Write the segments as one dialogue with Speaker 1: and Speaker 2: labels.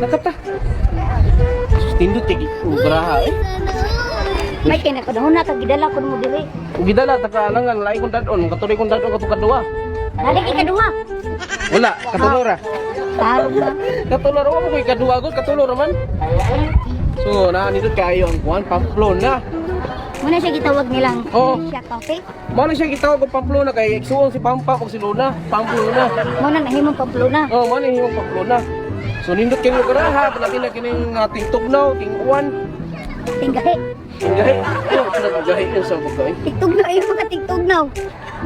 Speaker 1: nakata. Tindot kay graha eh.
Speaker 2: May kina ko na kag gidala ko mo diri.
Speaker 1: Ug gidala taka lang lain kong dadon, katuloy kong dadon kato kadua.
Speaker 2: Dali kay kaduha.
Speaker 1: Wala, katulor ra.
Speaker 2: Tama.
Speaker 1: Katulor mo koy kadua gud, katulor man. So, nandito kayo ang kuan Pamplona.
Speaker 2: Muna siya gitawag nilang
Speaker 1: Oo.
Speaker 2: siya coffee.
Speaker 1: Mao na siya gitawag og Pamplona kay igsuon si Pampa ug si Luna, Pamplona.
Speaker 2: Muna nahimong Pamplona.
Speaker 1: Oh, mao ni himong Pamplona. So nindot kayo garaha, pala kining ating tugnaw, ting uwan.
Speaker 2: Tinggahi.
Speaker 1: Gahi. Ano sa gahi yung sa pagkain?
Speaker 2: Tigtugnaw ayo mga tigtugnaw.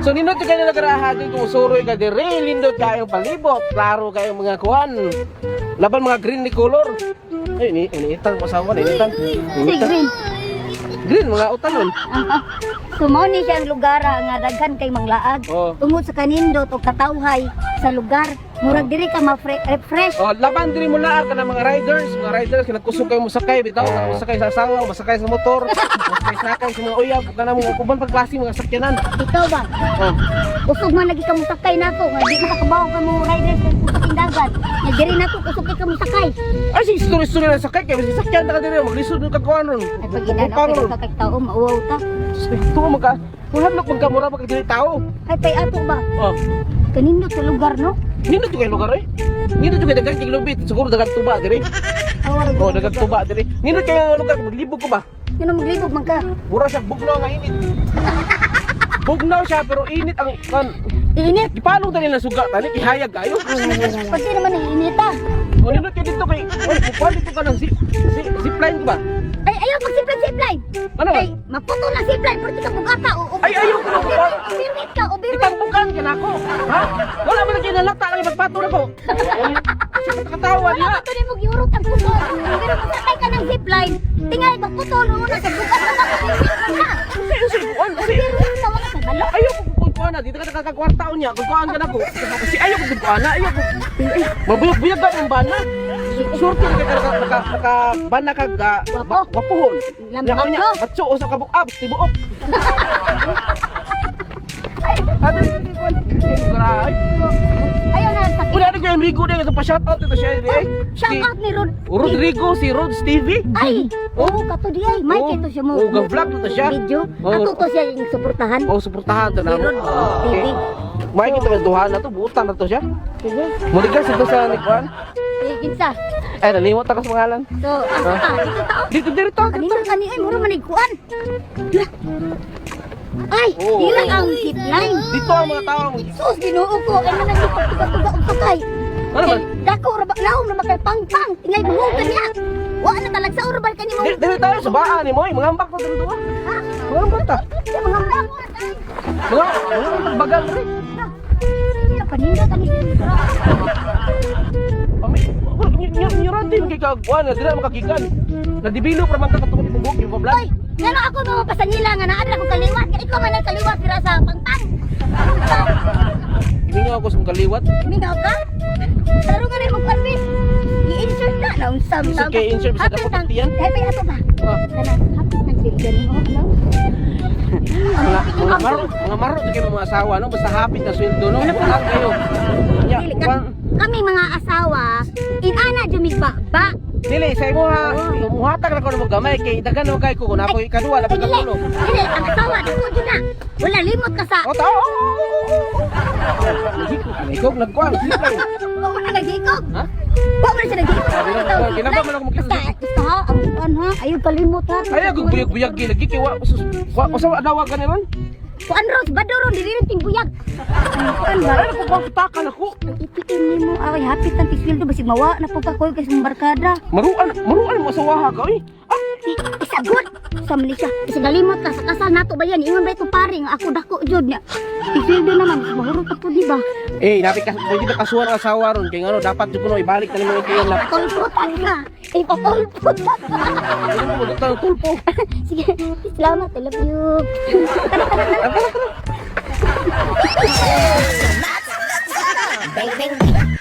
Speaker 1: So nindot kayo na garaha din kung suroy ka dire, lindot kayo palibot, klaro kayo mga kuan. Laban mga green ni color. Ay, iniitang pasawan, iniitang.
Speaker 2: Si Green.
Speaker 1: Green, mga utanon.
Speaker 2: So mao ni siya ang lugar nga daghan kay manglaag.
Speaker 1: Oh.
Speaker 2: Tungod sa kanindot o katawhay sa lugar, murag diri ka ma-refresh.
Speaker 1: Oh, laban diri mo laar ka ng mga riders kinagkusog kayo musakay bitaw, musakay sa asawa, musakay sa motor, musakay sa sakay sa mga uyab, kana mga kuban pag klase mga sakyanan.
Speaker 2: Ikaw ba?
Speaker 1: Oh.
Speaker 2: Usog man lagi ka musakay nako, nga di makakabaw ka mo riders sa pusaking dagat. Nga diri nako usog kay ka musakay.
Speaker 1: Ay, si story na sakay kay sakyan ta ka diri, maglisod ng kagkuan ron.
Speaker 2: Ay pag inana ka kay tao mauwaw ta.
Speaker 1: Ito maka, wala pagkamura pag diri tao.
Speaker 2: Ay pay ato ba?
Speaker 1: Oh.
Speaker 2: Kanindot sa lugar no?
Speaker 1: Nindot to kay lugar eh. Nindot to kay dagang kilobit, siguro dagang tuba diri.
Speaker 2: Awar
Speaker 1: Oh, dagang tuba diri. Nindot kay lugar maglibog ko ba?
Speaker 2: Yun ang maglibog man ka.
Speaker 1: Mura siya bugnaw nga init. Bugnaw siya pero init ang kan.
Speaker 2: Init.
Speaker 1: Ipalong tani na suga tani ihayag kayo.
Speaker 2: Pati naman ang inita.
Speaker 1: O nindot kay dito kay oy, mupali ko ka ng zipline ko ba?
Speaker 2: Ay ayaw mag-zipline.
Speaker 1: Ano ba?
Speaker 2: Ay maputo na zipline pwede ka bugata o.
Speaker 1: Ay, ayaw ko na bugata.
Speaker 2: Birwit ka o birwit.
Speaker 1: Itang bukan ka na ako. Ha? Wala man lagi nalata lang ipagpato na ko. Katawa niya.
Speaker 2: Ito din mo giurot ang puto. Pero kung sakay ka ng zipline, tingay magputo noon na sa bukas na
Speaker 1: Kasi kuan kasi
Speaker 2: birwit ka wala ka balo.
Speaker 1: ayaw ko kuan na dito ka nakakakwartaon niya. Kuan ka na ko. Kasi ayaw ko kuan na, ayaw ko. Mabuyag-buyag ba ang bana? Surti ka bana ka wapuhon.
Speaker 2: Lamang
Speaker 1: niya,
Speaker 2: ko.
Speaker 1: matso sa kabuk-ab, tibuok. Ano yung kuan? Grabe.
Speaker 2: Ayaw na sakit.
Speaker 1: Wala na ko yung Rigo na ito pa-shoutout ito siya eh.
Speaker 2: Shout out ni Rod.
Speaker 1: Rodrigo, si Rods TV.
Speaker 2: Ay, oo kato di ay. May kito siya mo.
Speaker 1: Oh, ga-vlog na to siya.
Speaker 2: Video.
Speaker 1: Oh.
Speaker 2: Ato to siya yung suportahan.
Speaker 1: Oh, suportahan to na
Speaker 2: Si
Speaker 1: mo.
Speaker 2: Rod TV.
Speaker 1: May kita ka duha na to, buutan na to siya.
Speaker 2: Sige.
Speaker 1: Muligas ito sa Nikwan.
Speaker 2: Sige, kinsa.
Speaker 1: Eh, nalimot ako sa pangalan.
Speaker 2: So, asa ka? Dito tao.
Speaker 1: Dito.
Speaker 2: Kanina kani ay mura maniguan. Ay,
Speaker 1: Oo.
Speaker 2: ilang ang zipline.
Speaker 1: Dito ang mga tao.
Speaker 2: Sus, ginoo ko. Ay naman yung pagtuga-tuga ang sakay.
Speaker 1: Ano ba?
Speaker 2: Kay dako ra laom na makay pang-pang. Ingay buhugan niya. Wa na talag sa urban kanimo.
Speaker 1: Dito tayo sa baan ni Moy. Mga ambak na dito. Mga ambak ta.
Speaker 2: Sa mga bang.
Speaker 1: Mga bagal rin.
Speaker 2: Paninda kani.
Speaker 1: Nyuratin kay kagwan na dila makakikan. Nadibilo para man katong tubog yung vlog.
Speaker 2: Oy, nano ako mga pasangila nga naadra ko kaliwat. Kaya ikaw man ang kaliwat sira sa pang-pang.
Speaker 1: Hininga ako sa kaliwat.
Speaker 2: Mingaw ka? Taro nga rin mag-parvis. I-insert na. Naunsa mo
Speaker 1: Isa kay insert sa dapat tiyan.
Speaker 2: Happy ato ba?
Speaker 1: Ah.
Speaker 2: Kana, happy ng silgan mo.
Speaker 1: Mga maro kayo mga asawa no basta hapit na sweldo no. Ano kayo? Ya,
Speaker 2: Dili, kami mga asawa, inana jumigba ba?
Speaker 1: dili sa imo ha. Muhatag na ko ng gamay kay dagan mo kay ko na ako ikaduha
Speaker 2: Ay,
Speaker 1: dapat
Speaker 2: dili,
Speaker 1: tulo.
Speaker 2: dili, ang asawa, dito dyan na. Wala, limot ka sa...
Speaker 1: O tao. Ikaw nagkuan sipay.
Speaker 2: Wala nagigog.
Speaker 1: Ha?
Speaker 2: Wala siya nagigog.
Speaker 1: Kinaba man ako makita.
Speaker 2: Basta ha, ang ha, ayaw kalimot ha.
Speaker 1: Ay ako buyag-buyag lagi kay wa sa adawa ka naman.
Speaker 2: Kuan Ros, badoro, dili rin ting buyag. Kuan ba?
Speaker 1: Ay ako pagtakan ako.
Speaker 2: Ipitin ni mo, ay, hapit ng tisildo, basig mawa na pagkakoy kasi ng barkada.
Speaker 1: Maruan mo asawa ka oy.
Speaker 2: Isagot sa Malaysia. Kasi galimot ka sa kasal nato ba yan? Ingon ba ito paring? Ako dako jud niya. Tisildo naman, mahurot ka po di ba?
Speaker 1: Eh, nabi ka pwede ba kasuhan ang asawa ron kay ngano dapat jud kuno ibalik na nimo kay lap.
Speaker 2: Patulputan ka. Ipatulput.
Speaker 1: Ano mo dito ang tulpo.
Speaker 2: Sige, salamat. I love you.
Speaker 1: Tara.
Speaker 2: Bang, bang, bang.